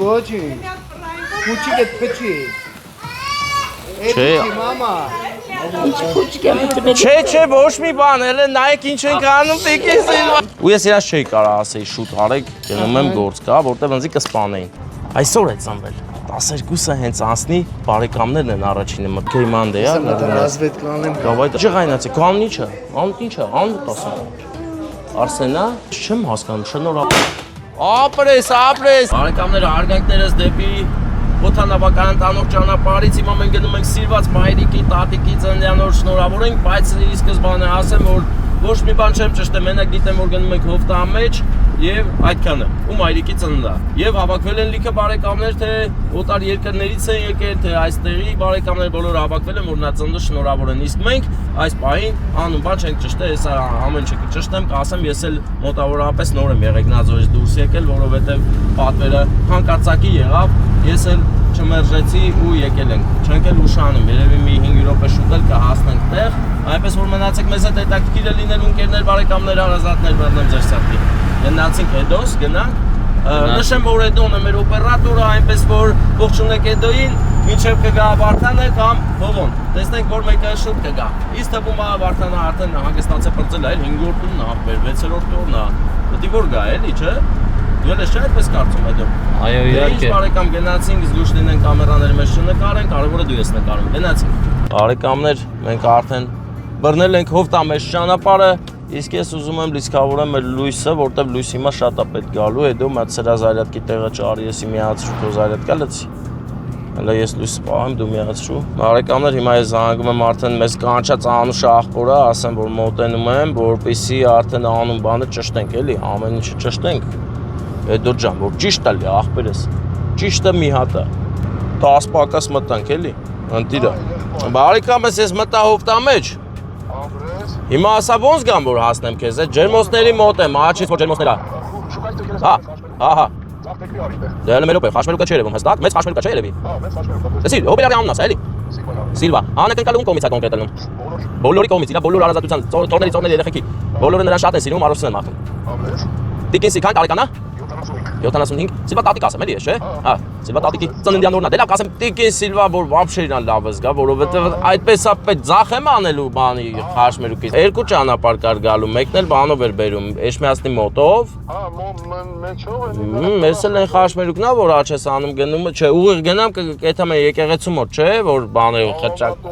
очень. Кучик печи. Эй, мама. Չէ, ոչ մի բան, էլ նայեք ինչ ենք անում տիկեսին։ Ու ես իրաց չէի կարող ասեի շուտ արեք, գնում եմ գործ կա, որտեղ ինձ կսպանեին։ Այսօր է ծնվել։ 12-ը հենց անցնի, բարեկամներն են առաջինը մտքեր իմանդ է, Разведка անեմ։ Գավայ ջղայնացի, կանն ինչը, անդ ինչը, անդ ասում։ Արսենա, չեմ հասկանում, շնորհակալ։ Ապրես։ Բարեկամները հարգանքներս դեպի Օթանավական տանող ճանապարհից հիմա մենք գնում ենք Սիրված մայրիկի, տատիկի ծննդյանոր շնորհավոր ենք, բայց ի սկզբանե ասեմ, որ ոչ մի բան չեմ ճշտել, մենակ գիտեմ, որ գնում ենք հովտա մեջ եւ այդքանը, ու մայրիկի ծննդա։ Եվ հավաքվել են լիքը բարեկամներ, թե օտար երկրներից են եկել, թե այստեղի բարեկամներ բոլորը հավաքվել են, որ նա ծննդը շնորհավոր են։ Իսկ մենք այս պահին անուն բան չենք ճշտել, ես ամեն ինչ կճշտեմ, կասեմ, ես էլ մոտավորապես նոր եմ եղել Գնաձորից դուրս եկել, որովհետեւ պատվերը հանկարծակի եղավ, ես էլ չմերժեցի ու եկել ենք։ Չենք էլ ուշանում, երևի մի 5 րոպե շուտ էլ կհասնենք տեղ, այնպես որ մնացեք մեզ հետ հետաքրքիր է լինել ունկերներ, բարեկամներ, հարազատներ, բռնեմ ձեր սրտի։ Գնացինք Էդոս, գնանք։ Նշեմ, որ Էդոնը մեր օպերատորը, այնպես որ ողջունեք Էդոյին, մինչև կգա Վարդանը կամ Հովոն։ Տեսնենք, որ մեկը շուտ կգա։ Իսկ թվում է Վարդանը արդեն հանգստացե պրծել է, 5-րդ տունն է, 6-րդ տուրն է։ Պետք է որ գա էլի, չէ։ Դու ես չէ այդպես կարծում Էդո։ Այո, իհարկե։ Ինչ բարեկամ գնացինք, զգուշ լինենք կամերաների մեջ չնկարեն, կարևորը դու ես նկարում։ Գնացինք։ Բարեկամներ, մենք արդեն բռնել ենք հովտա մեջ ճանապարհը, իսկ ես ուզում եմ լիցքավորեմ մեր լույսը, որտեվ լույսի հիմա շատ է պետք գալու, Էդո մատ սրա զարյատկի տեղը ճարի, եսի միացրու, թո զարյատկա լցի։ Հələ ես լույսը պահեմ, դու միացրու։ Բարեկամներ, հիմա ես զանգում եմ արդեն մեզ կանչած Անուշ աղբորը, ասեմ, որ մոտենում եմ, որպեսզի արդեն անուն բանը ճշտենք, էլի, ամեն ինչը ճշտենք։ Էդո ջան, որ ճիշտ է լի աղբերս, ճիշտը մի հատ է, 10 պակաս մտանք էլի, ընտիրը, բարեկամս ես մտա հովտա մեջ, հիմա ասա ոնց գամ որ հասնեմ քեզ, ջերմոցների մոտ եմ, աղաչից որ ջերմոցներ հա, դե հələ մեր օպեր, խաշմերուկա չէ երևում հստակ, մեծ խաշմերուկա չէ երևի, տեսի, օպերարի անունն ասա էլի, Սիլվա, անակնկալ ում կողմից է կոնկրետ ելնում, բոլորի կողմից, իրա բոլոր հարազատության, ծորների երեխեքի, բոլորը նրան շատ են սիրում, առողջություն են մաղթում։ Տիկին քան տարեկան է? 75, Սիլվա տատիկ ասեմ էլի, չէ՞։ Հա, Սիլվա տատիկի ծննդյան օրն է։ Դե լավ կասեմ Տիկին Սիլվա, որ вообще իրան լավ զգա, որովհետև այդպես է պետք ձախ եմ անելու բանի խաշմերուկից։ Երկու ճանապարհ կար գալու, մեկն էլ բանով էր բերում, Էշմիածնի մոտով։ Հա, մեջով են։ Մեզ էլ են խաշմերուկնա, որ աչ ես անում գնում, չէ, ուղիղ գնամ կգեթամ են եկեղեցու մոտ, չէ, որ բանը խճակ։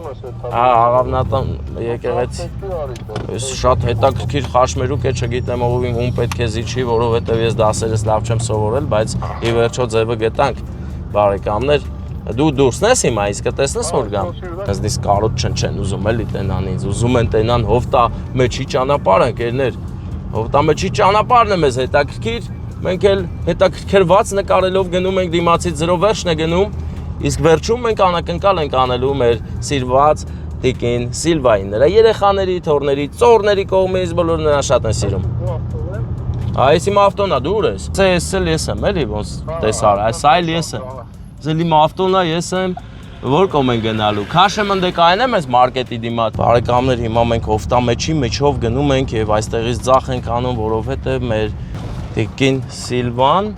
Հա, աղավնատան եկեղեցի։ Ես շատ հետաքրքիր խաշմերուկ է, չգիտեմ ում պետք է զիջի, որովհետև ես դասերս լավ չեմ սովորել, բայց ի վերջո ձևը գտանք բարեկամներ, դու դուրսն ես հիմա, իսկ տեսնես որ գամ։ Այսպես կարոտ չեն ուզում էլի տենան ինձ, ուզում են տենան հովտա մեջի ճանապարհը, ընկերներ։ Հովտա մեջի ճանապարհն է մեզ հետաքրքիր, մենք էլ հետաքրքրված նկարելով գնում ենք դիմացից 0 վերջն է գնում, իսկ վերջում մենք անակնկալ ենք անելու մեր սիրված Տիկին Սիլվային, նրա երեխաների, թոռների, ծորների կողմից բոլորը նրան շատ են սիրում։ Այս իմ ավտոնա դուր ես։ Ես էլ ես եմ, էլի ոնց տեսար, այս այլ ես եմ։ Ձեր իմ ավտոնա ես եմ, որ կողմ են գնալու։ Քաշեմ ընդեկային եմ այս մարքետի դիմաց։ Բարեկամներ, հիմա մենք հովտա մեջի մեջով գնում ենք եւ այստեղից ձախ ենք անում, որովհետեւ մեր Տիկին Սիլվան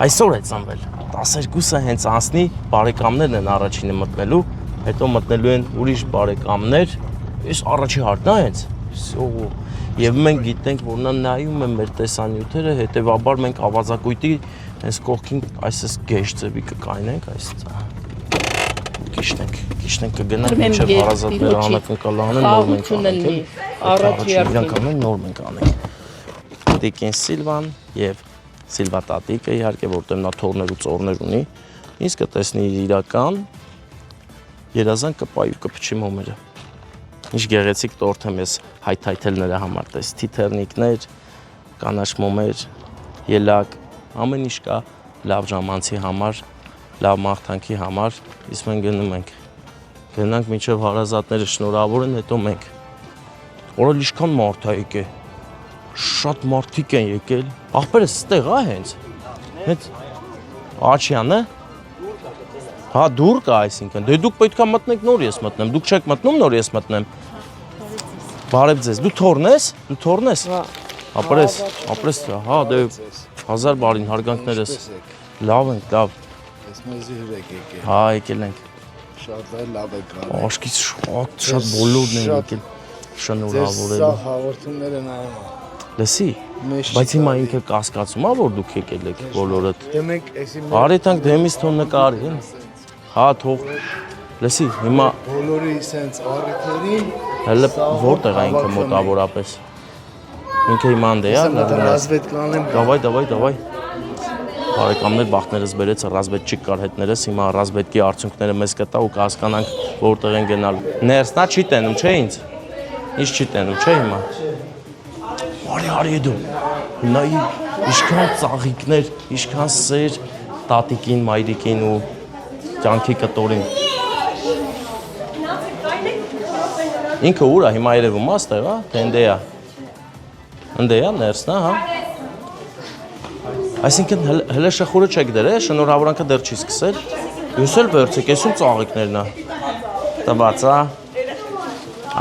այսօր է ծնվել։ 12-ը հենց անցնի, բարեկամներն են առաջինը մտնելու, հետո մտնելու են ուրիշ բարեկամներ։ Այս առաջի հարկն է հենց։ Եվ մենք գիտենք, որ նա նայում է մեր տեսանյութերը, հետևաբար մենք ավազակույտի հենց կողքին այսպես գեշ ձևի կկայնենք, այս գիշնենք կգնանք մինչև հարազատները անակնկալ անեն, նոր մենք անենք, իրանք անեն, նոր մենք անենք։ Տիկին Սիլվան և Սիլվա տատիկը իհարկե, որտեղ նա թոռներ ու ծորներ ունի, ինձ կտեսնի իր իրական, երազան կպայի ու կփչի մոմերը։ Ինչ գեղեցիկ տորթ եմ ես հայթայթել նրա համար, տես թիթեռնիկներ, կանաչ մոմեր, ելակ, ամեն ինչ կա լավ ժամանցի համար, լավ մաղթանքի համար, իսկ մենք գնում ենք, գնանք մինչև հարազատները շնորհավոր են, հետո մենք, օրը լիշքան մարդ է եկել, շատ մարդիկ են եկել, աղբերս ստեղ է հենց, հենց Աչյան է, հա դուր կա այսինքն, դե դուք պետք է մտնեք նոր ես մտնեմ, դուք չեք մտնում նոր ես մտնեմ, բարև ձեզ, դու թոռն ես, ապրես, հա, դե 1000 բարին հարգանքներս։ Լավ ենք, լավ։ Ես մեզ հյուրեք եկել։ Հա, եկել ենք։ Շատ լավ եք գալի։ Աշկից շատ բոլորն են եկել։ Շնորհավոր եմ։ Սա հաղորդումները նայում։ Լսի, բայց հիմա ինքը կասկածում է, որ դուք եկել եք բոլորդ։ Դե մենք էսի Արի տանք դեմից թող նկարին։ Հա, թող։ Լսի, հիմա բոլորի սենց առիթերին հələ որտեղ է ինքը մոտավորապես։ Ինքը հիմա անդե է, ռազվետկանեմ։ Դավայ։ Բարեկամներ բախտներս բերեց ռազվետչիկ կար հետներս, հիմա ռազվետկի արդյունքները մեզ կտա ու կհասկանանք որտեղ են գնալ։ Ներսնա չի տենում, չէ՞ ինձ։ Ինչ չի տենում, չէ՞ հիմա։ Արի դու։ Նայ ինչքան ծաղիկներ, ինչքան սեր տատիկին, մայրիկին ու կյանքի կտորին։ Ինքը ուր է հիմա երևում է ստեղ, հա, թե ընդ է։ Ընդ է ներսնա, հա։ Այսինքն հələ շխուրը չեք դրել, շնորհավորանքը դեռ չի սկսել։ Ես էլ վերցեք, այսում ծաղիկներն է։ Տված, հա։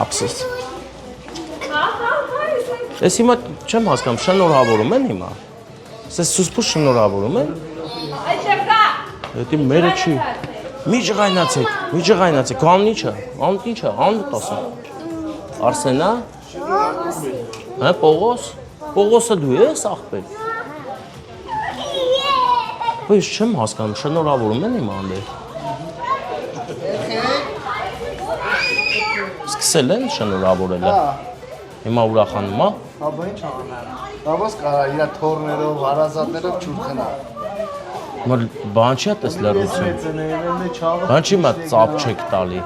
Ափսոս։ Ես հիմա չեմ հասկանում, շնորհավորում են հիմա։ Սես սուսպուս շնորհավորում են։ Դա մերը չի։ Մի ջղայնացեք, անուն ի՞նչ է, անուն տասը։ Արսենա։ Հա, Պողոսը դու ես ախպեր։ Բայց չեմ հասկանում, շնորհավորում են հիմա անդեր։ Սկսել են շնորհավորելը։ Հիմա ուրախանում է։ Հա, ինչ անեն։ Բաբոս կարա իր թորներով, հարազատներով ջուր խնա։ Բան չի այդպես լրություն։ Բան չի մա ծապ չեք տալի։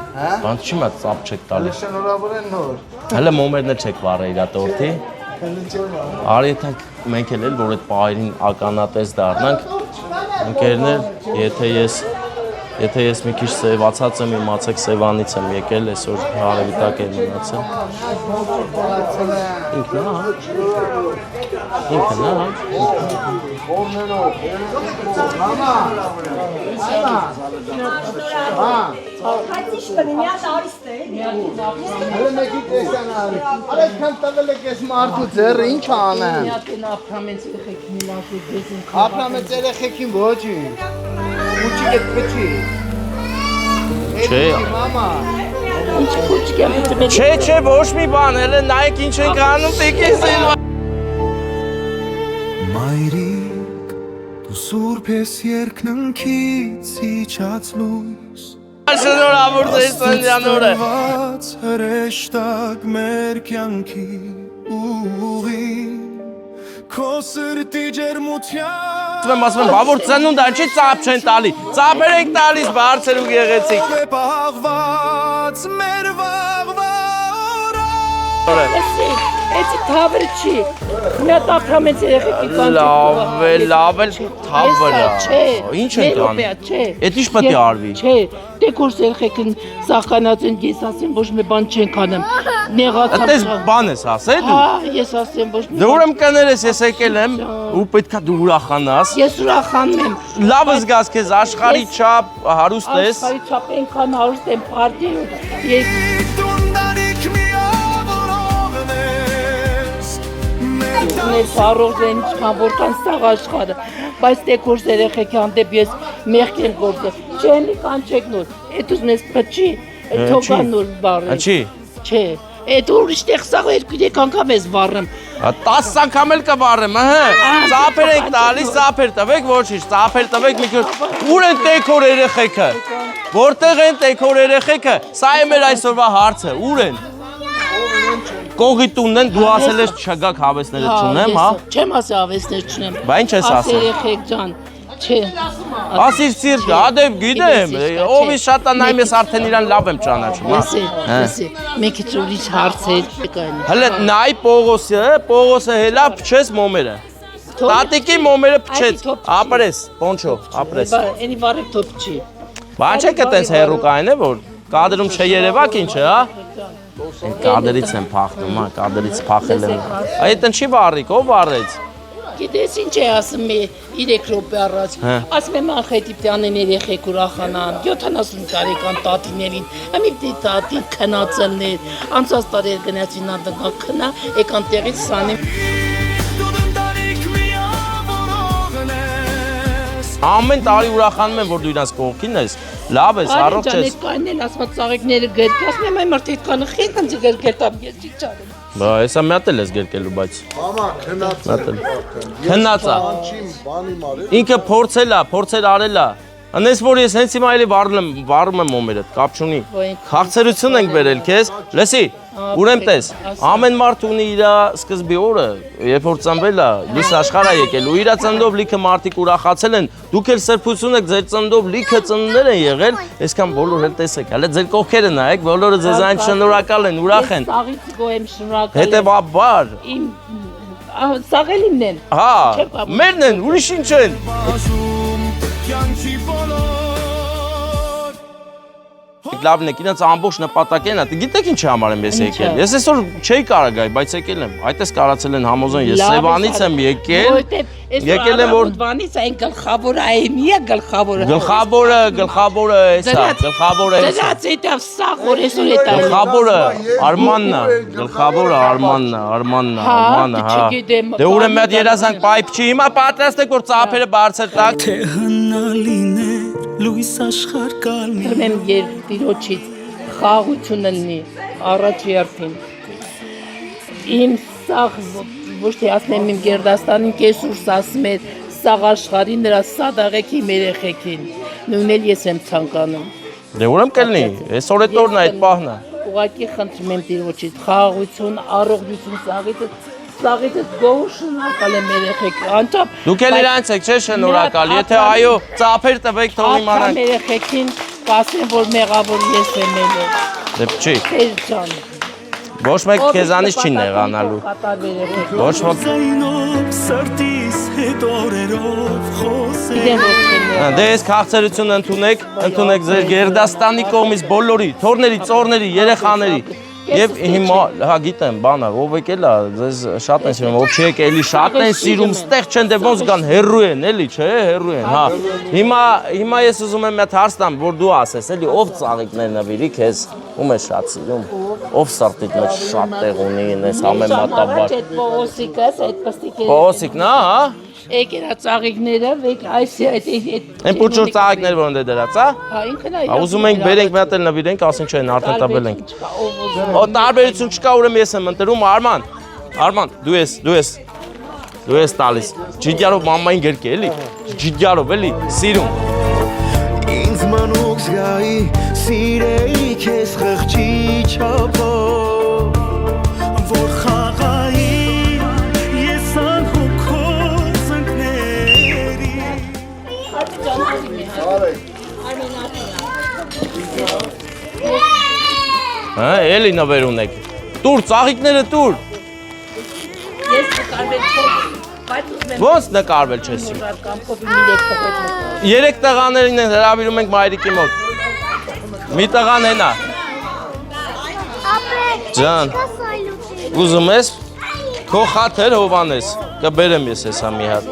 Բան չի մա ծապ չեք տալի։ Շնորհավոր են նոր։ Հələ մոմերներ չեք վառել իր տորտի։ Արի թանք մենք էլ որ այդ պահերին ականատես դառնանք։ Ընկերներ, եթե ես մի քիչ սևացած եմ, իմացեք Սևանից եմ եկել, այսօր հարևի տակ եմ մնացել։ Ինքն է, հա։ Հələ մեկի տեսանալ։ Այդքան տվել եք այս մարդու ձեռը ինչ անեն։ Ապրամեց երեխեքին ոչինչ։ Փուչիկ է փչի։ Չէ։ Մամա։ Չէ, ոչ մի բան, հələ նայեք ինչ ենք անում, տիկեսին։ Մայրիկ, դու սուրբ ես երկնքից իջած լույս Շնորհավոր ձեզ ծննդյանօրը։ Հրեշտակ մեր կյանքի ուղին Քո սրտի ջերմության Ասում եմ, բա որ ծնունդ այն չի ծապ չեն տալի, ծապեր ենք տալիս բարձր ու գեղեցիկ։ Պահված մեր վաղվա Էցի թավրը չի, մի հատ ապրամեց երեխեքի կանչեք։ Լավ էլ թավրը։ Ինչ ենք անում։ Էդ ինչ պետք է արվի։ Չէ, դեկորս երեխեքին սախկանած են, ես ասեմ ոչ մի բան չենք անում։ Նեղացամ։ Այդպես բան ես ասել դու։ Հա, ես ասեմ ոչ մի Դե ուրեմն կներես, ես եկել եմ ու պետքա դու ուրախանաս։ Ես ուրախանում եմ։ Լավ զգաս քեզ աշխարհի չափ հարուստ ես։ Աշխարհի չափ այնքան հարուստ եմ փարդի։ Ես Մեր վարողն են ինչքան որքան սաղ աշխարհը, բայց դեկորս երեխեքի հանդեպ ես մեղք եմ գործել։ Չեն կանչեք նոր, էդ ուզում ես փչի, թողան նոր բառը։ Չի։ Չէ, էդ ուրիշ տեղ սաղ 2-3 անգամ ես վառեմ։ 10 անգամ էլ կվառեմ, հա։ Ծափեր ենք տալիս, ծափեր տվեք, ոչինչ, ծափեր տվեք մի քիչ։ Ուր են տեքոր երեխեքը։ Որտեղ են տեքոր երեխեքը։ Սա է մեր այսօրվա հարցը, ուր են։ Կողի տունն են, դու ասել ես չգաք հավեսները չունեմ, հա։ Չեմ ասի հավեսներ չունեմ։ Բա ինչ ես ասել։ Երեխեք ջան, չէ։ Ասիր սիրտ, ադեպ գիտեմ, ով is շատ անայմ ես արդեն իրան լավ եմ ճանաչում, հա։ Լսի, մի քիչ ուրիշ հարցեր կային։ Հələ նայ Պողոսը հելա փչես մոմերը։ Տատիկի մոմերը փչեց, ապրես, պոնչո, ապրես։ Բա, էնի վարեք թոփ չի։ Բա չեք այտենց հերու կային է, որ կադրում չերևակ ինչ է, հա։ Կադրից եմ փախնում, հա, կադրից փախել եմ։ Այդ ինչի վառիկ, ով վառեց։ Գիտես ինչ է ասում 3 րոպե առաջ։ Ասում եմ անխետի պիտի անեն երեխեք ուրախանան 70 տարեկան տատիներին։ Ամի պիտի տատին քնածելներ, անցած տարի գնացին անդգա քնա, եկան տեղից սանի։ Ամեն տարի ուրախանում եմ, որ դու իրանց կողքին ես։ Լավ ես, առողջ ես։ Կանն էլ ասված ծաղիկները գրկասնեմ, այ մրթիտ կանը խիտ ընձի գրկետամ ես չի չարեմ։ Բա հեսա մի հատ էլ ես գրկելու, բայց Մամա, քնած է։ բանի մարել։ Ինքը փորձել արել է։ Անես որ ես հենց հիմա էլի վառում եմ ոմերը, կապ չունի։ Խաղցրություն ենք բերել քեզ։ Լսի, ուրեմն տես, ամեն մարդ ունի իր սկզբի օրը, երբ որ ծնվել է, լույս աշխարհ է եկել ու իր ծննդով լիքը մարդիկ ուրախացել են։ Դուք էլ սրբություն եք, ձեր ծննդով լիքը ծննդներ են եղել, այսքան բոլոր էլ տեսեք։ Հələ ձեր կողքերը նայեք, բոլորը ձեզանից շնորհակալ են, ուրախ են։ Սաղից գոյեմ շնորհակալ։ Հետևաբար։ Իմ սաղելիմն են։ Հա, մերն են, ուրիշ ինչ են։ Կյանքի բոլոր Լավն է, ինձ ամբողջ նպատակն է։ Գիտեք ինչի համար եմ ես եկել։ Ես այսօր չէի կարող գալ, բայց եկել եմ։ Այդպես կարացել են համոզեն, ես Սևանից եմ եկել։ Եկել եմ որ Վանից այն գլխավորը այմի է գլխավորը։ Գլխավորը էսա, գլխավորը էսա։ Դրանց հետո սաղ որ այսօր է տա։ Գլխավորը Արմանն է, գլխավորը Արմանն է, հա։ Դե ուրեմն մի հատ երազանք պայփ չի, հիմա պատրաստ եք որ ծափերը բարձր տակ։ Թե հնալին է լույս աշխարհ կալնի Թրում եմ երդիրոջից խաղությունը լինի առաջ երդին։ Իմ սաղ ոչ թե ասնեմ իմ Գերդաստանին կեսուրս ասում է սաղ աշխարհի նրա սադաղեքի երեխեքին։ Նույնն էլ ես եմ ցանկանում։ Դե ուրեմն կլինի, այսօր է տորն է այդ պահն է։ Ուղղակի խնդրում եմ Տիրոջից խաղաղություն, առողջություն սաղից գոհ շնորհակալ եմ երեխեք։ Անչափ Դուք էլ իրանց եք, չէ՞ շնորհակալ։ Եթե այո, ծափեր տվեք, թող իմանանք։ երեխեքին կասեմ որ մեղավոր ես եմ ելել։ Դե չի։ Տեր ջան։ Ոչ մեկ քեզանից չի նեղանալու։ Ոչ ոք։ Զայնով սրտիս հետ օրերով խոսել Իրեն ոչ չեմ։ Դե այս քաղցրությունը ընդունեք ձեր Գերդաստանի կողմից բոլորի, թորների, ծորների, երեխաների։ Եվ հիմա, հա գիտեմ, բանը, ով եկել է, ձեզ շատ են սիրում, ով չի եկել, էլի շատ են սիրում, ստեղ չեն, դե ոնց գան, հերրու են, էլի, չէ, հերրու են, հա։ Հիմա ես ուզում եմ մի հարց տամ, որ դու ասես, էլի, ով ծաղիկներ նվիրի քեզ, ում է շատ սիրում, ով սրտիդ մեջ շատ տեղ ունի, ես համեմատաբար։ Պողոսիկս, այդ պստիկերը։ Պողոսիկն, հա։ Եկերա ծաղիկները, վեք այս Այն պուրջուր ծաղիկներ որ ընդ դրած, հա։ Հա ինքն է։ Ուզում ենք բերենք մի հատ էլ նվիրենք, ասենք չէ, արդեն տվել ենք։ Օ տարբերություն չկա, ուրեմն ես եմ ընտրում Արման, դու ես տալիս։ Ջիջարով մամային գրկե, էլի։ Ջիջարով, էլի, սիրում։ Ինձ մանուկ զգայի սիրեի քեզ խղճի չափով որ խաղայի ես անհոգոց ընկների Հա, էլի նվեր ունեք։ Տուր, ծաղիկները տուր։ Ես նկարվել չեմ, բայց ուզում եմ Ոնց նկարվել չես։ կամքով մի լեկ տղետ։ 3 տղաներին են հրավիրում ենք մայրիկի մոտ։ Մի տղան հենա։ Ջան, ուզում ես։ Քո խաթր Հովանես, կբերեմ ես հեսա մի հատ։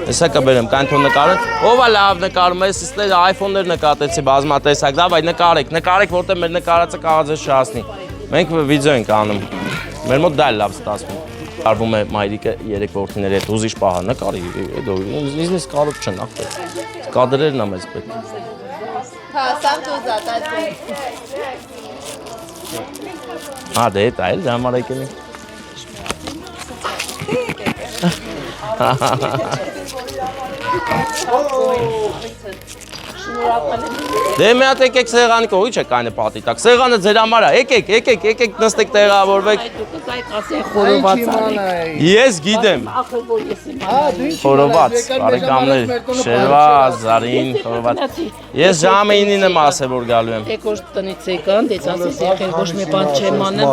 Հեսա կբերեմ, կանթո նկարեն։ Ով է լավ նկարում, ես ստեղ iPhone-ներ նկատեցի բազմատեսակ, դավայ նկարեք, որտեղ մեր նկարածը կաղաձը շահացնի։ Մենք վիդեո ենք անում։ Մեր մոտ դա լավ ստացվում։ Արվում է մայրիկը 3 որդիների հետ ուզիչ պահա նկարի, ինձնից կարոտ չն ախտե։ Կադրերն է մեզ պետք։ Հա, սաղ դոզատ այդ։ Հա, դե դա էլ դա համար եկել ենք։ Դե մի հատ եկեք սեղանի կողի չեք այնը պատի տակ, սեղանը ձեր համար է, եկեք նստեք տեղավորվեք։ Դուք այդ ասեն խորոված արեք։ Ես գիտեմ, Ախր որ ես եմ։ խորոված, բարեկամներ, շերված, զարին, խորոված։ Ես ժամը 9-ին եմ ասել, որ գալու եմ։ Եկոշ տնից եկան, դեց ասես եղել ոչ մի բան չեմ անում։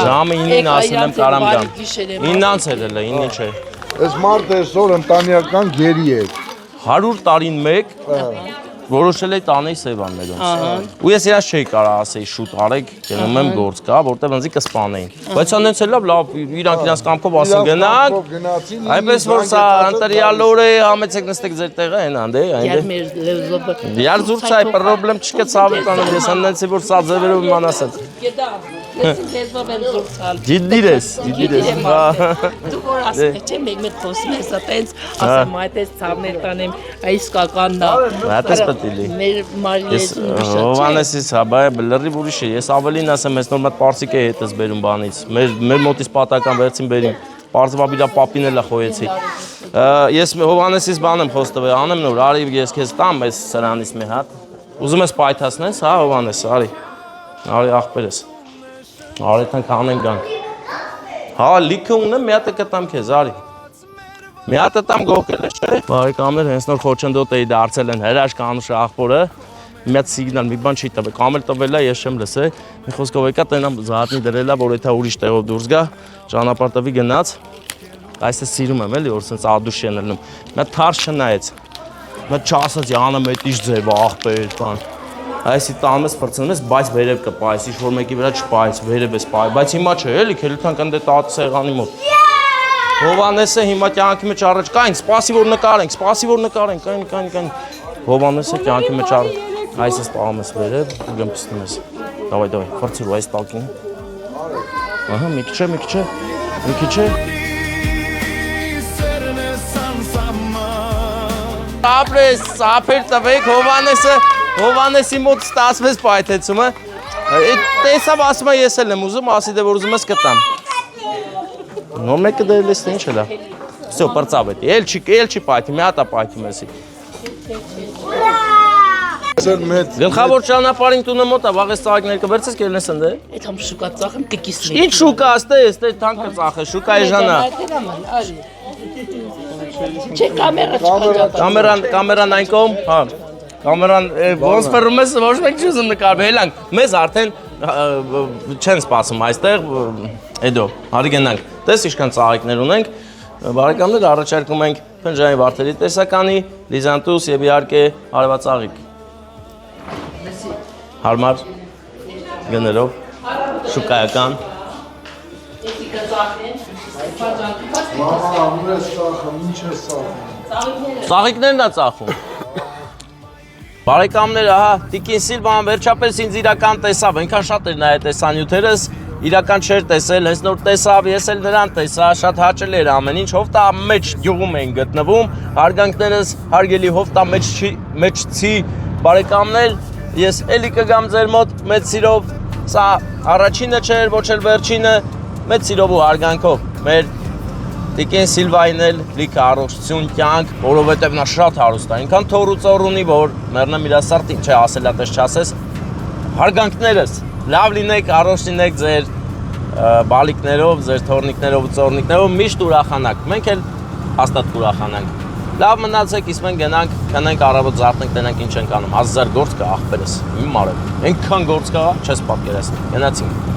Ժամը 9-ին ասել եմ կարամ գամ։ 9-ից էր էլ, 9 չէ։ Այս մարդը այսօր ընտանեկան գերի է։ 100 տարին մեկ որոշել էի տանեի Սևան մերոնց։ Ու ես իրաց չէի կարող ասեի շուտ արեք, գնում եմ գործ կա, որտեղ ինձ կսպանեին։ Բայց անենց էլ լավ, իրանք իրանց կամքով ասեն գնանք։ Այնպես որ սա անտարյալ օր է, համեցեք նստեք ձեր տեղը, այնան դե, այնտե։ Դիար զուրցայ, պրոբլեմ չկա ցավի տանում, ես անենց որ սա ձևերով իմանասած։ լեզվով եմ զորցալ։ Գիտիրես։ Դու որ ասում ես, չէ, մեկ խոսում ես, այտենց ասեմ, այտենց ցավներ տանեմ, իսկականն է։ Այդպես պետք է լինի։ Մեր մարիլեզուն շատ չէ։ Հովանեսից հա, բայ լրիվ ուրիշ է։ Ես ավելին ասեմ, ես նոր մատ պարսիկ է հետս բերում բանից։ Մեր մոտից պատական վերցին բերին։ Պարզվավ իրա պապին էլ խոյեցի։ Ես Հովանեսից բան եմ խոստվել, անեմ նոր, արի ես քեզ տամ այս սրանից մի հատ։ Ուզում ես պայթացնես, հա Հովանես, արի։ Արի ախպերս։ Արի տանք անենք գանք։ Հա, լիքը ունեմ, մի հատ կտամ քեզ, արի։ Մի հատ տամ գողկել ես, չէ՞։ Բարեկամներ, հենց նոր խոչընդոտ էի դարձել են հրաշք Անուշը աղբորը։ Մի հատ սիգնալ, մի բան չի տվել, կամ էլ տվել է, ես չեմ լսել։ Մի խոսքով եկա տենամ զատնի դրել է, որ եթե ուրիշ տեղով դուրս գա, ճանապարհ տվի գնաց։ Այսպես սիրում եմ էլի, որ սենց ադուշ են ելնում։ Մի թարս չնայեց։ Մի չասած յանը մետիշ ձև աղբեր, բան։ Այսի տանում ես փրցնում ես, բայց վերև կպայես, ինչ որ մեկի վրա չպայես, վերև ես պայ, բայց հիմա չէ, էլի քելության կնդե տատ սեղանի մոտ։ Հովանեսը հիմա կյանքի մեջ առաջ կային, սպասի որ նկարենք, կային։ Հովանեսը կյանքի մեջ առաջ, այս ես տանում ես վերև, գմպստում ես։ Դավայ, ֆրցրու այս տակին։ Ահա, մի քիչ է։ Ապրես, սափեր տվեք, Հովանեսի մոտ ստացվեց պայթեցումը։ Տեսավ ասում է ես էլ եմ ուզում, ասի դե որ ուզում ես կտամ։ Նոր մեկը դերել ես թե ինչ էլ է։ Всё, պրծավ էտի, էլ չի պայթի, մի հատ է պայթի մեզի։ Գլխավոր ճանապարհին տունը մոտ է, վաղ ես ծաղիկներ կվերցես կելնես ընդ է։ Այդ համ շուկա ծախեմ կկիսնի։ Ինչ շուկա աստե, ստե թանկը ծախե, շուկայի ժանա։ Չէ, կամերա չկա։ Կամերան այն կողմ, հա։ Կամերան ոնց ֆերում ես, ոչ մեկ չի ուզում նկարվել, հելանք։ Մեզ արդեն չեն սպասում այստեղ, էդո, հարի գնանք։ Տես ինչքան ծաղիկներ ունենք, բարեկամներ առաջարկում ենք Փնջանի վարդերի տեսականի, լիզանտուս եւ իհարկե արևածաղիկ։ Հարմար գներով, շուկայական։ Ծաղիկներն է ծախում։ Բարեկամներ, ահա, Տիկին Սիլվան վերջապես ինձ իրական տեսավ, այնքան շատ էր նայել տեսանյութերս, իրական չէր տեսել, հենց նոր տեսավ, ես էլ նրան տեսա, շատ հաճելի էր ամեն ինչ, հովտա մեջ գյուղում էին գտնվում, հարգանքներս հարգելի հովտա մեջցի բարեկամներ, ես էլի կգամ ձեր մոտ մեծ սիրով, սա առաջինը չէր, ոչ էլ վերջինը, մեծ սիրով ու հարգանքով, մեր Տիկին Սիլվային էլ լիքը առողջություն կյանք, որովհետև նա շատ հարուստ է, այնքան թոր ու ծոր ունի, որ մեռնեմ իրա սրտին, չէ ասելա տես չասես, հարգանքներս, լավ լինեք, առողջ լինեք ձեր բալիկներով, ձեր թորնիկներով ու ծորնիկներով, միշտ ուրախանաք, մենք էլ հաստատ ուրախանանք, լավ մնացեք, իսկ մենք գնանք առավոտ զարթնենք, տենանք ինչ ենք անում, 1000 գործ կա աղբերս, մի մարև, այնքան գործ կա, չես պատկերացնի, գնացինք։